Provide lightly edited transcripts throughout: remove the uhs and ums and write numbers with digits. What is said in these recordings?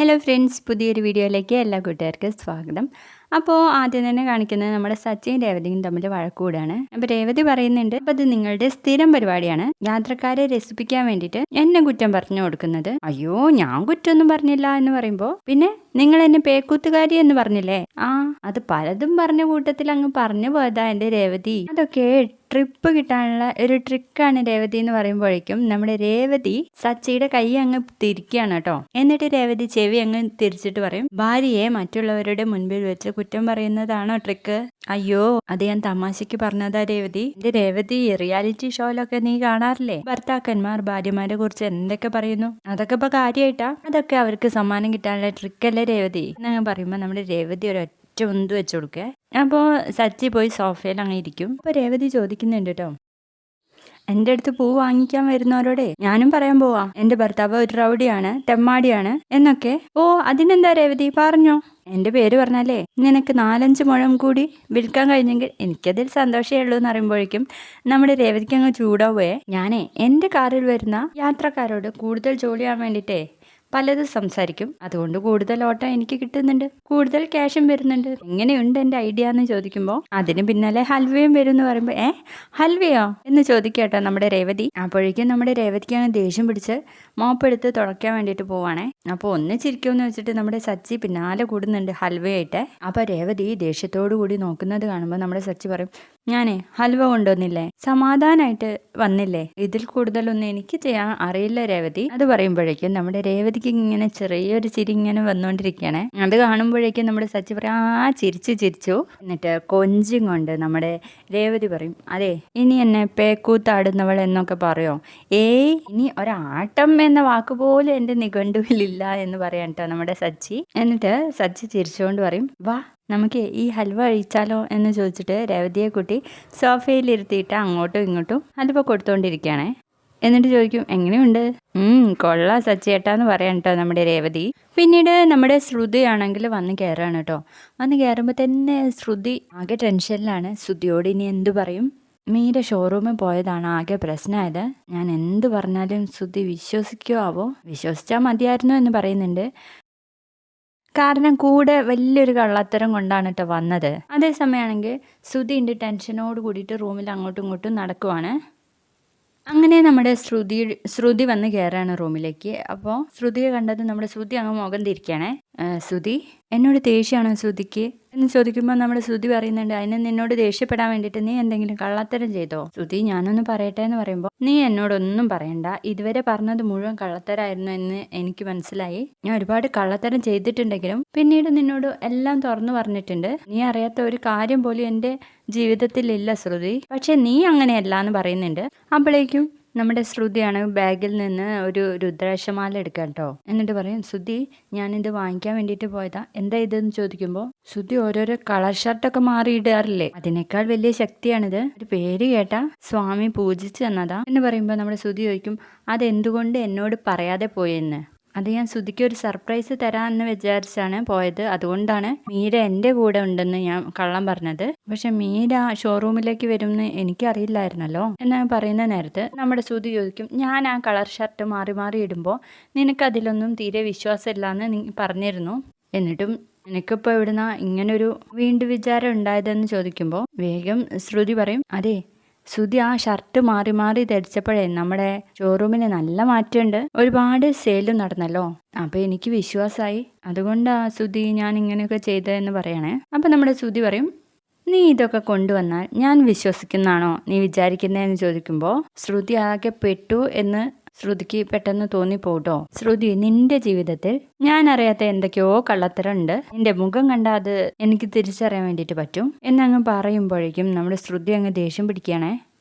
Hello friends, പുതിയൊരു വീഡിയോയിലേക്ക് എല്ലാ കൂട്ടുകാർക്കും സ്വാഗതം. അപ്പോൾ ആദ്യം തന്നെ കാണിക്കുന്നത് നമ്മുടെ സച്ചിയും രേവതിയും തമ്മിൽ വഴക്കൂടാണ്. അപ്പോൾ രേവതി പറയുന്നുണ്ട്, അപ്പോൾ അത് നിങ്ങളുടെ സ്ഥിരം പരിപാടിയാണ് യാത്രക്കാരെ രസിപ്പിക്കാൻ വേണ്ടിയിട്ട് എന്നെ കുറ്റം പറഞ്ഞു കൊടുക്കുന്നത്. അയ്യോ, ഞാൻ കുറ്റമൊന്നും പറഞ്ഞില്ല എന്ന് പറയുമ്പോൾ, പിന്നെ നിങ്ങൾ എന്നെ പേക്കൂത്തുകാരി എന്ന് പറഞ്ഞില്ലേ? അത് പലതും പറഞ്ഞ കൂട്ടത്തിൽ അങ്ങ് പറഞ്ഞു പോയതാ എൻ്റെ രേവതി. അതൊക്കെ ട്രിപ്പ് കിട്ടാനുള്ള ഒരു ട്രിക്കാണ് രേവതി എന്ന് പറയുമ്പോഴേക്കും നമ്മുടെ രേവതി സച്ചിയുടെ കൈ അങ്ങ് തിരിക്കുകയാണ് കേട്ടോ. എന്നിട്ട് രേവതി ചെവി അങ്ങ് തിരിച്ചിട്ട് പറയും, ഭാര്യയെ മറ്റുള്ളവരുടെ മുൻപിൽ വെച്ച് കുറ്റം പറയുന്നതാണോ ട്രിക്ക്? അയ്യോ, അത് ഞാൻ തമാശക്ക് പറഞ്ഞതാ രേവതി. എന്റെ രേവതി, റിയാലിറ്റി ഷോയിലൊക്കെ നീ കാണാറില്ലേ, ഭർത്താക്കന്മാർ ഭാര്യമാരെ കുറിച്ച് എന്തൊക്കെ പറയുന്നു? അതൊക്കെ ഇപ്പൊ കാര്യമായിട്ടാ? അതൊക്കെ അവർക്ക് സമ്മാനം കിട്ടാനുള്ള ട്രിക്കല്ലേ രേവതി എന്നങ്ങ് പറയുമ്പോ നമ്മുടെ രേവതി ഒരു ഒന്ത് വെച്ചു കൊടുക്കേ. അപ്പോൾ സച്ചി പോയി സോഫയിൽ അങ്ങ് ഇരിക്കും. അപ്പോൾ രേവതി ചോദിക്കുന്നുണ്ട് കേട്ടോ, എൻ്റെ അടുത്ത് പൂ വാങ്ങിക്കാൻ വരുന്നവരോടെ ഞാനും പറയാൻ പോവാ എൻ്റെ ഭർത്താവ് ഒരു റൗഡിയാണ്, തെമ്മാടിയാണ് എന്നൊക്കെ. ഓ, അതിനെന്താ രേവതി, പറഞ്ഞോ. എൻ്റെ പേര് പറഞ്ഞാലേ നിനക്ക് 4-5 മുഴം കൂടി വിൽക്കാൻ കഴിഞ്ഞെങ്കിൽ എനിക്കതിൽ സന്തോഷമേ ഉള്ളൂ എന്ന് പറയുമ്പോഴേക്കും നമ്മുടെ രേവതിക്ക് അങ്ങ് ചൂടാവുകയെ. ഞാനേ എൻ്റെ കാറിൽ വരുന്ന യാത്രക്കാരോട് കൂടുതൽ ജോലിയാൻ വേണ്ടിയിട്ടേ പലതും സംസാരിക്കും. അതുകൊണ്ട് കൂടുതൽ ഓട്ടം എനിക്ക് കിട്ടുന്നുണ്ട്, കൂടുതൽ ക്യാഷും വരുന്നുണ്ട്. എങ്ങനെയുണ്ട് എൻ്റെ ഐഡിയ എന്ന് ചോദിക്കുമ്പോൾ അതിന് പിന്നാലെ ഹൽവയും വരും എന്ന് പറയുമ്പോൾ, ഹൽവയോ എന്ന് ചോദിക്കട്ടോ നമ്മുടെ രേവതി. അപ്പോഴേക്കും നമ്മുടെ രേവതിക്ക് അങ്ങ് ദേഷ്യം പിടിച്ച് മോപ്പെടുത്ത് തുടയ്ക്കാൻ വേണ്ടിയിട്ട് പോവാണേ. അപ്പോൾ ഒന്ന് ചിരിക്കുമെന്ന് വെച്ചിട്ട് നമ്മുടെ സച്ചി പിന്നാലെ കൂടുന്നുണ്ട് ഹൽവയായിട്ട്. അപ്പോൾ രേവതി ദേഷ്യത്തോടു കൂടി നോക്കുന്നത് കാണുമ്പോൾ നമ്മുടെ സച്ചി പറയും, ഞാനേ ഹൽവ കൊണ്ടുവന്നില്ലേ, സമാധാനമായിട്ട് വന്നില്ലേ, ഇതിൽ കൂടുതലൊന്നും എനിക്ക് ചെയ്യാൻ അറിയില്ല രേവതി. അത് പറയുമ്പോഴേക്കും നമ്മുടെ രേവതിക്ക് ഇങ്ങനെ ചെറിയൊരു ചിരി ഇങ്ങനെ വന്നുകൊണ്ടിരിക്കുകയാണ്. അത് കാണുമ്പോഴേക്കും നമ്മുടെ സച്ചി പറയും, ചിരിച്ചു. എന്നിട്ട് കൊഞ്ചും കൊണ്ട് നമ്മുടെ രേവതി പറയും, അതെ ഇനി എന്നെ പേക്കൂത്താടുന്നവൾ എന്നൊക്കെ പറയോ? ഇനി ഒരാട്ടം എന്ന വാക്ക് പോലും എൻ്റെ നിഘണ്ടുവിലില്ല എന്ന് പറയാൻ കേട്ടോ നമ്മുടെ സച്ചി. എന്നിട്ട് സച്ചി ചിരിച്ചുകൊണ്ട് പറയും, വാ നമുക്ക് ഈ ഹൽവ കഴിച്ചാലോ എന്ന് ചോദിച്ചിട്ട് രേവതിയെ കൂട്ടി സോഫയിലിരുത്തിയിട്ട് അങ്ങോട്ടും ഇങ്ങോട്ടും ഹൽവ കൊടുത്തുകൊണ്ടിരിക്കുകയാണേ. എന്നിട്ട് ചോദിക്കും, എങ്ങനെയുണ്ട്? കൊള്ളാം സച്ചിയേട്ടാന്ന് പറയാൻ കേട്ടോ നമ്മുടെ രേവതി. പിന്നീട് നമ്മുടെ ശ്രുതി ആണെങ്കിൽ വന്ന് കയറാണ് കേട്ടോ. വന്ന് കയറുമ്പോൾ തന്നെ ശ്രുതി ആകെ ടെൻഷനിലാണ്. ശ്രുതിയോട് ഇനി എന്തു പറയും? മീര ഷോറൂമിൽ പോയതാണ് ആകെ പ്രശ്നമായത്. ഞാൻ എന്ത് പറഞ്ഞാലും ശ്രുതി വിശ്വസിക്കുമോ ആവോ? വിശ്വസിച്ചാൽ മതിയായിരുന്നു എന്ന് പറയുന്നുണ്ട്. കാരണം കൂടെ വലിയൊരു കള്ളത്തരം കൊണ്ടാണ് കേട്ടോ വന്നത്. അതേസമയമാണെങ്കിൽ ശ്രുതിൻ്റെ ടെൻഷനോട് കൂടിയിട്ട് റൂമിൽ അങ്ങോട്ടും ഇങ്ങോട്ടും നടക്കുവാണ്. അങ്ങനെ നമ്മുടെ ശ്രുതി വന്ന് കയറാണ് റൂമിലേക്ക്. അപ്പോൾ ശ്രുതിയെ കണ്ടത് നമ്മുടെ ശ്രുതി അങ്ങ് മുഖം തിരിക്കുകയാണേ. ശ്രുതി, എന്നോട് ദേഷ്യമാണോ ശ്രുതിക്ക് എന്ന് ചോദിക്കുമ്പോൾ നമ്മുടെ ശ്രുതി പറയുന്നുണ്ട്, അതിന് നിന്നോട് ദേഷ്യപ്പെടാൻ വേണ്ടിയിട്ട് നീ എന്തെങ്കിലും കള്ളത്തരം ചെയ്തോ? ശ്രുതി, ഞാനൊന്ന് പറയട്ടെ എന്ന് പറയുമ്പോൾ, നീ എന്നോടൊന്നും പറയണ്ട, ഇതുവരെ പറഞ്ഞത് മുഴുവൻ കള്ളത്തരായിരുന്നു എന്ന് എനിക്ക് മനസ്സിലായി. ഞാൻ ഒരുപാട് കള്ളത്തരം ചെയ്തിട്ടുണ്ടെങ്കിലും പിന്നീട് നിന്നോട് എല്ലാം തുറന്നു പറഞ്ഞിട്ടുണ്ട്. നീ അറിയാത്ത ഒരു കാര്യം പോലും എൻ്റെ ജീവിതത്തിൽ ഇല്ല ശ്രുതി. പക്ഷെ നീ അങ്ങനെയല്ല എന്ന് പറയുന്നുണ്ട്. അപ്പോഴേക്കും നമ്മുടെ ശ്രുതിയാണ് ബാഗിൽ നിന്ന് ഒരു രുദ്രാക്ഷമാല എടുക്കാം കേട്ടോ. എന്നിട്ട് പറയും, ശ്രുതി ഞാനിത് വാങ്ങിക്കാൻ വേണ്ടിയിട്ട് പോയതാ, എന്താ ഇതെന്ന് ചോദിക്കുമ്പോൾ ശ്രുതി ഓരോരോ കളർ ഷർട്ടൊക്കെ മാറിയിടാറില്ലേ, അതിനേക്കാൾ വലിയ ശക്തിയാണിത്, ഒരു പേര് കേട്ടാ സ്വാമി പൂജിച്ച് തന്നതാ എന്ന് പറയുമ്പോൾ നമ്മുടെ ശ്രുതി ചോദിക്കും, അതെന്തുകൊണ്ട് എന്നോട് പറയാതെ പോയെന്ന്. അത് ഞാൻ ശ്രുതിക്ക് ഒരു സർപ്രൈസ് തരാമെന്ന് വിചാരിച്ചാണ് പോയത്, അതുകൊണ്ടാണ് മീര എൻ്റെ കൂടെ ഉണ്ടെന്ന് ഞാൻ കള്ളം പറഞ്ഞത്. പക്ഷെ മീര ഷോറൂമിലേക്ക് വരുമെന്ന് എനിക്കറിയില്ലായിരുന്നല്ലോ എന്ന് പറയുന്ന നേരത്ത് നമ്മുടെ ശ്രുതി ചോദിക്കും, ഞാൻ ആ കളർ ഷർട്ട് മാറി മാറി ഇടുമ്പോൾ നിനക്കതിലൊന്നും തീരെ വിശ്വാസമില്ലാന്ന് നീ പറഞ്ഞിരുന്നു, എന്നിട്ടും നിനക്കിപ്പോൾ എവിടുന്ന ഇങ്ങനൊരു വീണ്ടും വിചാരം ഉണ്ടായതെന്ന് ചോദിക്കുമ്പോൾ വേഗം ശ്രുതി പറയും, അതെ ശ്രുതി ആ ഷർട്ട് മാറി മാറി ധരിച്ചപ്പോഴേ നമ്മുടെ ഷോറൂമിന് നല്ല മാറ്റമുണ്ട്, ഒരുപാട് സെയിലും നടന്നല്ലോ, അപ്പോൾ എനിക്ക് വിശ്വാസമായി, അതുകൊണ്ടാ ശ്രുതി ഞാൻ ഇങ്ങനെയൊക്കെ ചെയ്തതെന്ന് പറയണേ. അപ്പം നമ്മുടെ ശ്രുതി പറയും, നീ ഇതൊക്കെ കൊണ്ടുവന്നാൽ ഞാൻ വിശ്വസിക്കുന്നതാണോ നീ വിചാരിക്കുന്നതെന്ന് ചോദിക്കുമ്പോൾ ശ്രുതി ആകെ പെട്ടു എന്ന് ശ്രുതിക്ക് പെട്ടെന്ന് തോന്നിപ്പോട്ടോ. ശ്രുതി, നിന്റെ ജീവിതത്തിൽ ഞാൻ അറിയാത്ത എന്തൊക്കെയോ കള്ളത്തരം ഉണ്ട്, നിന്റെ മുഖം കണ്ടാൽ അത് എനിക്ക് തിരിച്ചറിയാൻ വേണ്ടിയിട്ട് പറ്റും എന്നങ്ങ് പറയുമ്പോഴേക്കും നമ്മുടെ ശ്രുതി അങ്ങ് ദേഷ്യം പിടിക്കുകയാണേ.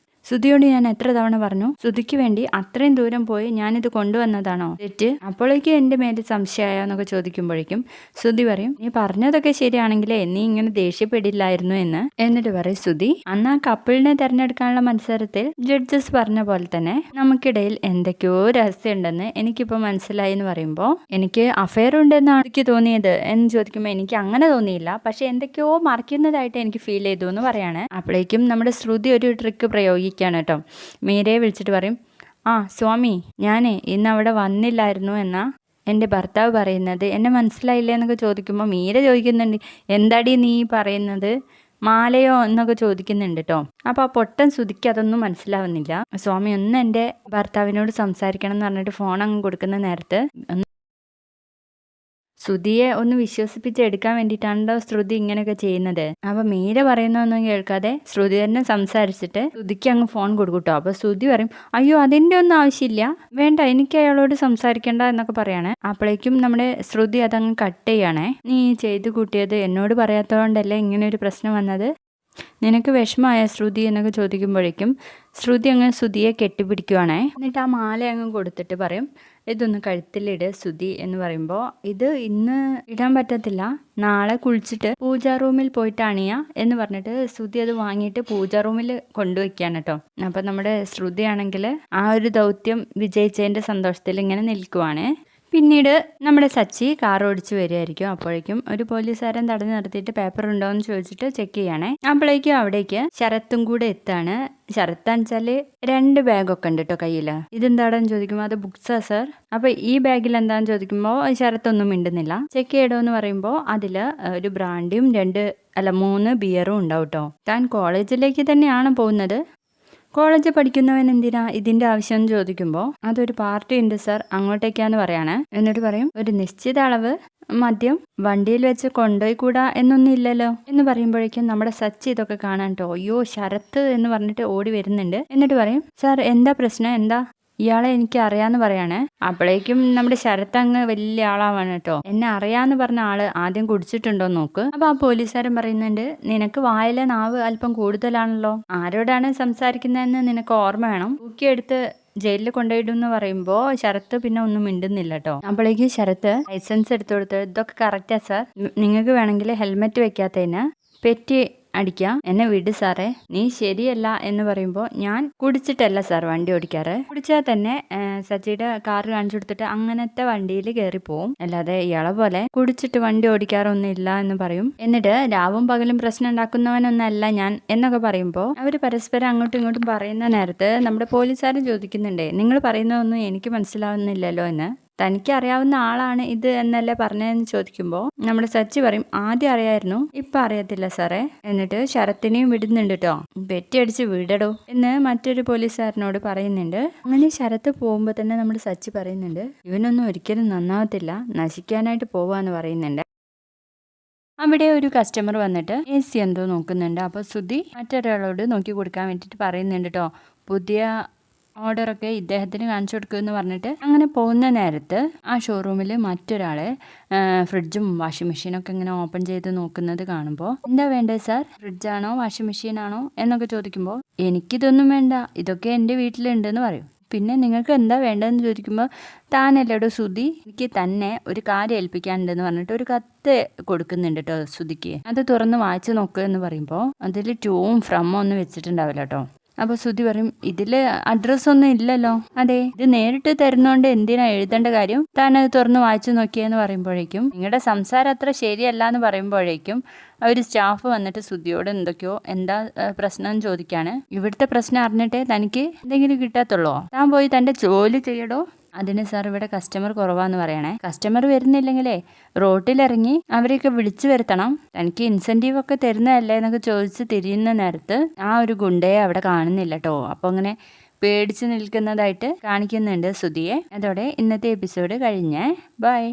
ശ്രുതിയോട് ഞാൻ എത്ര തവണ പറഞ്ഞു, ശ്രുതിക്ക് വേണ്ടി അത്രയും ദൂരം പോയി ഞാനിത് കൊണ്ടുവന്നതാണോ തെറ്റ്? അപ്പോഴേക്കും എൻ്റെ മേലെ സംശയമായോ എന്നൊക്കെ ചോദിക്കുമ്പോഴേക്കും ശ്രുതി പറയും, നീ പറഞ്ഞതൊക്കെ ശരിയാണെങ്കിലേ നീ ഇങ്ങനെ ദേഷ്യപ്പെടില്ലായിരുന്നു എന്ന്. എന്നിട്ട് പറയും ശ്രുതി, അന്ന് ആ കപ്പിളിനെ തിരഞ്ഞെടുക്കാനുള്ള മത്സരത്തിൽ ജഡ്ജസ് പറഞ്ഞ പോലെ തന്നെ നമുക്കിടയിൽ എന്തൊക്കെയോ രഹസ്യം ഉണ്ടെന്ന് എനിക്കിപ്പോൾ മനസ്സിലായി എന്ന് പറയുമ്പോൾ, എനിക്ക് അഫെയർ ഉണ്ടെന്നാണ് എനിക്ക് തോന്നിയത് എന്ന് ചോദിക്കുമ്പോൾ എനിക്ക് അങ്ങനെ തോന്നിയില്ല, പക്ഷെ എന്തൊക്കെയോ മറക്കുന്നതായിട്ട് എനിക്ക് ഫീൽ ചെയ്തു എന്ന് പറയാണ്. അപ്പോഴേക്കും നമ്മുടെ ശ്രുതി ഒരു ട്രിക്ക് പ്രയോഗിക്കുകയാണ് കേട്ടോ. മീരയെ വിളിച്ചിട്ട് പറയും, സ്വാമി ഞാനേ ഇന്ന് അവിടെ വന്നില്ലായിരുന്നു എന്നാ എൻ്റെ ഭർത്താവ് പറയുന്നത്? എന്നെ മനസ്സിലായില്ലേ എന്നൊക്കെ ചോദിക്കുമ്പോൾ മീര ചോദിക്കുന്നുണ്ട്, എന്താടി നീ പറയുന്നത്, മാലയോ എന്നൊക്കെ ചോദിക്കുന്നുണ്ട് കേട്ടോ. അപ്പോൾ ആ പൊട്ടൻ ശ്രുതിക്ക് അതൊന്നും മനസ്സിലാവുന്നില്ല. സ്വാമി ഒന്ന് എൻ്റെ ഭർത്താവിനോട് സംസാരിക്കണം എന്ന് പറഞ്ഞിട്ട് ഫോൺ അങ്ങ് കൊടുക്കുന്ന നേരത്ത് ശ്രുതിയെ ഒന്ന് വിശ്വസിപ്പിച്ചെടുക്കാൻ വേണ്ടിയിട്ടാണല്ലോ ശ്രുതി ഇങ്ങനെയൊക്കെ ചെയ്യുന്നത്. അപ്പൊ മീര പറയുന്നൊന്നും കേൾക്കാതെ ശ്രുതി തന്നെ സംസാരിച്ചിട്ട് ശ്രുതിക്ക് അങ്ങ് ഫോൺ കൊടുക്കൂട്ടോ. അപ്പൊ ശ്രുതി പറയും, അയ്യോ അതിൻ്റെ ഒന്നും ആവശ്യമില്ല, വേണ്ട, എനിക്ക് അയാളോട് സംസാരിക്കണ്ട എന്നൊക്കെ പറയണേ. അപ്പോഴേക്കും നമ്മുടെ ശ്രുതി അതങ്ങ് കട്ട് ചെയ്യണേ. നീ ചെയ്തു കൂട്ടിയത് എന്നോട് പറയാത്തതുകൊണ്ടല്ലേ ഇങ്ങനെ ഒരു പ്രശ്നം വന്നത്, നിനക്ക് വിഷമമായ ശ്രുതി എന്നൊക്കെ ചോദിക്കുമ്പോഴേക്കും ശ്രുതി അങ്ങ് ശ്രുതിയെ കെട്ടിപ്പിടിക്കുവാണേ. എന്നിട്ട് ആ മാല അങ്ങ് കൊടുത്തിട്ട് പറയും, ഇതൊന്ന് കഴുത്തിലിട് ശ്രുതി എന്ന് പറയുമ്പോൾ, ഇത് ഇന്ന് ഇടാൻ പറ്റത്തില്ല, നാളെ കുളിച്ചിട്ട് പൂജാ റൂമിൽ പോയിട്ട് അണിയാ എന്ന് പറഞ്ഞിട്ട് ശ്രുതി അത് വാങ്ങിയിട്ട് പൂജാ റൂമിൽ കൊണ്ടുവയ്ക്കാണ് കേട്ടോ. അപ്പം നമ്മുടെ ശ്രുതി ആണെങ്കിൽ ആ ഒരു ദൗത്യം വിജയിച്ചതിൻ്റെ സന്തോഷത്തിൽ ഇങ്ങനെ നിൽക്കുവാണ്. പിന്നീട് നമ്മുടെ സച്ചി കാർ ഓടിച്ച് വരികയായിരിക്കും. അപ്പോഴേക്കും ഒരു പോലീസുകാരൻ തടഞ്ഞു നിർത്തിയിട്ട് പേപ്പർ ഉണ്ടോ എന്ന് ചോദിച്ചിട്ട് ചെക്ക് ചെയ്യണേ. അപ്പോഴേക്കും അവിടേക്ക് ശരത്തും കൂടെ എത്താണ്. ശരത്താന്ന് വെച്ചാല് 2 ബാഗൊക്കെ ഉണ്ട് കേട്ടോ കയ്യിൽ. ഇതെന്താണെന്ന് ചോദിക്കുമ്പോൾ അത് ബുക്സാ സർ. അപ്പൊ ഈ ബാഗിൽ എന്താന്ന് ചോദിക്കുമ്പോൾ ശരത്തൊന്നും മിണ്ടുന്നില്ല. ചെക്ക് ചെയ്യടോ എന്ന് പറയുമ്പോൾ അതില് ഒരു ബ്രാൻഡിയും 3 ബിയറും ഉണ്ടാവും കേട്ടോ. താൻ കോളേജിലേക്ക് തന്നെയാണ് പോകുന്നത്, കോളേജിൽ പഠിക്കുന്നവൻ എന്തിനാ ഇതിന്റെ ആവശ്യം എന്ന് ചോദിക്കുമ്പോൾ അതൊരു പാർട്ടി ഉണ്ട് സർ, അങ്ങോട്ടേക്കാന്ന് പറയാണ്. എന്നിട്ട് പറയും, ഒരു നിശ്ചിത അളവ് മദ്യം വണ്ടിയിൽ വെച്ച് കൊണ്ടുപോയി കൂടാ എന്നൊന്നും ഇല്ലല്ലോ എന്ന് പറയുമ്പോഴേക്കും നമ്മുടെ സച്ചി ഇതൊക്കെ കാണാൻ കേട്ടോ. അയ്യോ ശരത്ത് എന്ന് പറഞ്ഞിട്ട് ഓടി വരുന്നുണ്ട്. എന്നിട്ട് പറയും, സാർ എന്താ പ്രശ്നം, എന്താ, ഇയാളെ എനിക്ക് അറിയാന്ന് പറയാണ്. അപ്പോഴേക്കും നമ്മുടെ ശരത്ത് അങ്ങ് വലിയ ആളാവാണ് കേട്ടോ. എന്നെ അറിയാന്ന് പറഞ്ഞ ആള് ആദ്യം കുടിച്ചിട്ടുണ്ടോ നോക്ക്. അപ്പൊ ആ പോലീസുകാരൻ പറയുന്നുണ്ട്, നിനക്ക് വായിലെ നാവ് അല്പം കൂടുതലാണല്ലോ, ആരോടാണ് സംസാരിക്കുന്നതെന്ന് നിനക്ക് ഓർമ്മ വേണം, തൂക്കിയെടുത്ത് ജയിലിൽ കൊണ്ടുപോയിടും എന്ന് പറയുമ്പോൾ ശരത്ത് പിന്നെ ഒന്നും മിണ്ടുന്നില്ല കേട്ടോ. അപ്പോഴേക്കും ശരത്ത് ലൈസൻസ് എടുത്തു കൊടുത്ത്, ഇതൊക്കെ കറക്റ്റാ സാർ, നിങ്ങൾക്ക് വേണമെങ്കിൽ ഹെൽമെറ്റ് വെക്കാത്തതിന് പെറ്റി അടിക്കാം, എന്നെ വിട് സാറേ, നീ ശരിയല്ല എന്ന് പറയുമ്പോൾ, ഞാൻ കുടിച്ചിട്ടല്ല സാർ വണ്ടി ഓടിക്കാറ്, കുടിച്ചാൽ തന്നെ സച്ചിയുടെ കാർ കാണിച്ചു കൊടുത്തിട്ട് അങ്ങനത്തെ വണ്ടിയിൽ കയറി പോവും, അല്ലാതെ ഇയാളെ പോലെ കുടിച്ചിട്ട് വണ്ടി ഓടിക്കാറൊന്നും ഇല്ല എന്ന് പറയും. എന്നിട്ട് രാവും പകലും പ്രശ്നം ഉണ്ടാക്കുന്നവനൊന്നല്ല ഞാൻ എന്നൊക്കെ പറയുമ്പോൾ അവർ പരസ്പരം അങ്ങോട്ടും ഇങ്ങോട്ടും പറയുന്ന നേരത്ത് നമ്മുടെ പോലീസുകാരൻ ചോദിക്കുന്നുണ്ടേ, നിങ്ങൾ പറയുന്നതൊന്നും എനിക്ക് മനസ്സിലാവുന്നില്ലല്ലോ എന്ന്, തനിക്ക് അറിയാവുന്ന ആളാണ് ഇത് എന്നല്ലേ പറഞ്ഞതെന്ന് ചോദിക്കുമ്പോൾ നമ്മുടെ സച്ചി പറയും, ആദ്യം അറിയായിരുന്നു, ഇപ്പം അറിയത്തില്ല സാറേ. എന്നിട്ട് ശരത്തിനെയും വിടുന്നുണ്ട് കേട്ടോ, വെറ്റിയടിച്ച് വിടടോ എന്ന് മറ്റൊരു പോലീസുകാരനോട് പറയുന്നുണ്ട്. അങ്ങനെ ശരത്ത് പോകുമ്പോൾ തന്നെ നമ്മുടെ സച്ചി പറയുന്നുണ്ട്, ഇവനൊന്നും ഒരിക്കലും നന്നാവത്തില്ല, നശിക്കാനായിട്ട് പോവാന്ന് പറയുന്നുണ്ട്. അവിടെ ഒരു കസ്റ്റമർ വന്നിട്ട് AC എന്തോ നോക്കുന്നുണ്ട്. അപ്പോൾ ശ്രുതി മറ്റൊരാളോട് നോക്കി കൊടുക്കാൻ വേണ്ടിയിട്ട് പറയുന്നുണ്ട് കേട്ടോ, പുതിയ ഓർഡറൊക്കെ ഇദ്ദേഹത്തിന് കാണിച്ചു കൊടുക്കുമെന്ന് പറഞ്ഞിട്ട് അങ്ങനെ പോകുന്ന നേരത്ത് ആ ഷോറൂമിൽ മറ്റൊരാളെ ഫ്രിഡ്ജും വാഷിംഗ് മെഷീനൊക്കെ ഇങ്ങനെ ഓപ്പൺ ചെയ്ത് നോക്കുന്നത് കാണുമ്പോൾ, എന്താ വേണ്ടത് സാർ, ഫ്രിഡ്ജാണോ വാഷിംഗ് മെഷീനാണോ എന്നൊക്കെ ചോദിക്കുമ്പോൾ, എനിക്കിതൊന്നും വേണ്ട, ഇതൊക്കെ എൻ്റെ വീട്ടിലുണ്ടെന്ന് പറയും. പിന്നെ നിങ്ങൾക്ക് എന്താ വേണ്ടതെന്ന് ചോദിക്കുമ്പോൾ, താനല്ലേടോ ശ്രുതി, എനിക്ക് തന്നെ ഒരു കാര്യം ഏൽപ്പിക്കാനുണ്ടെന്ന് പറഞ്ഞിട്ട് ഒരു കത്ത് കൊടുക്കുന്നുണ്ട് കേട്ടോ ശ്രുതിക്ക്. അത് തുറന്ന് വായിച്ച് നോക്കുക എന്ന് പറയുമ്പോൾ അതിൽ ടൂവും ഫ്രമ്മും ഒന്നും വെച്ചിട്ടുണ്ടാവില്ല കേട്ടോ. അപ്പോൾ ശ്രുതി പറയും, ഇതിൽ അഡ്രസ്സൊന്നും ഇല്ലല്ലോ. അതെ, ഇത് നേരിട്ട് തരുന്നോണ്ട് എന്തിനാ എഴുതേണ്ട കാര്യം, താൻ അത് തുറന്ന് വായിച്ചു നോക്കിയെന്ന് പറയുമ്പോഴേക്കും നിങ്ങളുടെ സംസാരം അത്ര ശരിയല്ല എന്ന് പറയുമ്പോഴേക്കും ഒരു സ്റ്റാഫ് വന്നിട്ട് ശ്രുതിയോട് എന്തൊക്കെയോ എന്താ പ്രശ്നം എന്ന് ചോദിക്കാണ്. ഇവിടുത്തെ പ്രശ്നം അറിഞ്ഞിട്ടേ തനിക്ക് എന്തെങ്കിലും കിട്ടാത്തുള്ളൂ, താൻ പോയി തൻ്റെ ജോലി ചെയ്യടോ. അതിന് സാർ ഇവിടെ കസ്റ്റമർ കുറവാന്ന് പറയണേ. കസ്റ്റമർ വരുന്നില്ലെങ്കിലേ റോട്ടിലിറങ്ങി അവരെയൊക്കെ വിളിച്ചു വരുത്തണം, തനിക്ക് ഇൻസെൻറ്റീവ് ഒക്കെ തരുന്നതല്ലേ എന്നൊക്കെ ചോദിച്ച് തിരിയുന്ന നേരത്ത് ആ ഒരു ഗുണ്ടയെ അവിടെ കാണുന്നില്ല കേട്ടോ. അപ്പോൾ അങ്ങനെ പേടിച്ച് നിൽക്കുന്നതായിട്ട് കാണിക്കുന്നുണ്ട് ശ്രുതിയെ. അതോടെ ഇന്നത്തെ എപ്പിസോഡ് കഴിഞ്ഞേ. ബൈ.